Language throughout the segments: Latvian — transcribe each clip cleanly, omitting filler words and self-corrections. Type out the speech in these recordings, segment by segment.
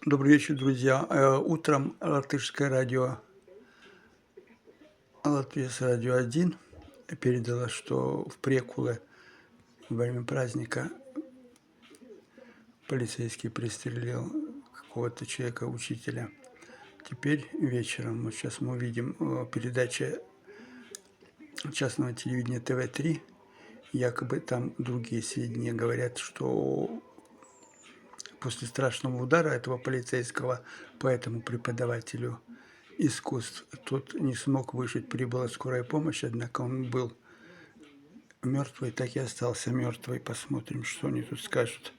Добрый вечер, друзья. Утром латышское радио Латвийс радио 1 передало, что в Прекуле во время праздника полицейский пристрелил какого-то человека, учителя. Теперь вечером, вот сейчас мы увидим передача частного телевидения ТВ-3, якобы там другие сведения говорят, что после страшного удара этого полицейского по этому преподавателю искусств тот не смог выжить, прибыла скорая помощь, однако он был мертвый, так и остался мертвый. Посмотрим, что они тут скажут.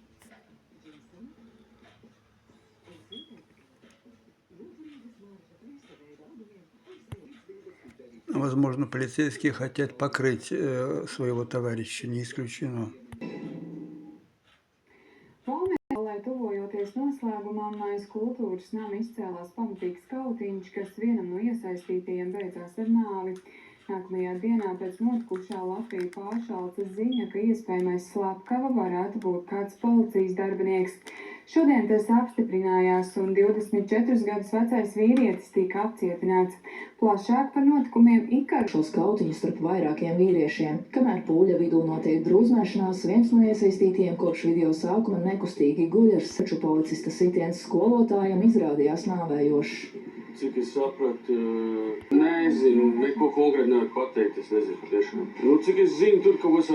Возможно, полицейские хотят покрыть своего товарища, не исключено. Lai tuvojoties noslēgumam, aiz kultūras nama izcēlās pamatīgs kautiņš, kas vienam no iesaistītajiem beidzās ar nāvi. Nākamajā dienā pēc notikušā Latviju pāršalca ziņa, ka iespējamais slepkava varētu būt kāds policijas darbinieks. Šodien tas apstiprinājās un 24 gadus vecais vīrietis tika apcietināts. Plašāk par notikumiem Ikaru. Šos kautiņus starp vairākiem vīriešiem. Kamēr pūļa vidū notiek drūzmēšanās, viens no iesaistītiem kopš video sākuma nekustīgi guļars, taču policista sitiens skolotājam izrādījās nāvējošs. Cik es sapratu, nezinu, neko konkrēti nevar pateikt, es nezinu patiešām. Cik es zinu, tur kaut kas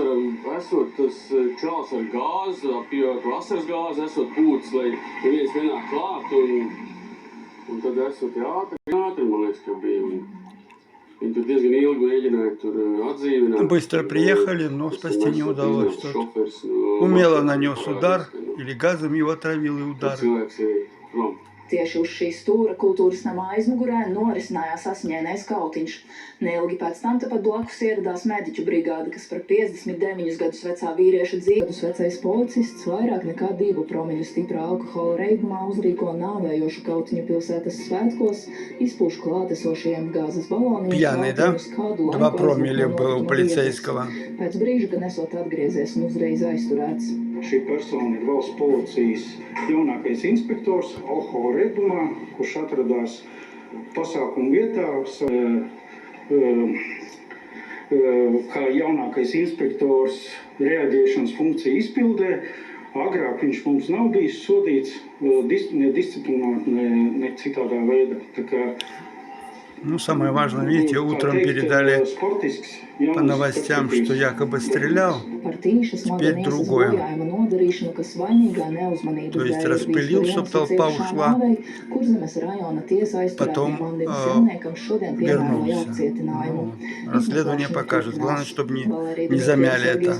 esot tas čāls ar gāzi, apjot vasaras gāzi, esot pūts, lai neviens nenāk klāt, un tad esot ātri, man liekas, ka bija. Viņi tur diezgan ilgi mēģināja tur atdzīvināt. Быстро приехали, но спасти не удалось. Умело нанес удар, или газом его отравил и ударил. Tieši uz šī stūra kultūras nama aizmugurē norisinājās asiņainais kautiņš. Neilgi pēc tam tepat blakus ieradās mediķu brigāde, kas par 59 gadus vecā vīrieša dzīvi. Gadus vecais policists vairāk nekā 2 promļu stiprā alkohola reibumā uzrīko nāvējošu kautiņu pilsētas svētkos, izpūš klātesošajiem gāzes baloniem. Пьяный, да? 2 промилле было у полицейского. Pēc brīža gan esot atgriezies un uzreiz aizturēts. Šī persona ir valsts policijas jaunākais inspektors alkohola reibumā, kurš atradās pasākumu vietā kā jaunākais inspektors reaģēšanas funkciju izpildē. Agrāk viņš mums nav bijis sodīts ne disciplināt, ne citādā veidā. Ну, самое важное, видите, утром передали по новостям, что якобы стрелял, теперь другое. То есть распылил, чтобы толпа ушла, потом вернулся. Ну, расследование покажет. Главное, чтобы не замяли это.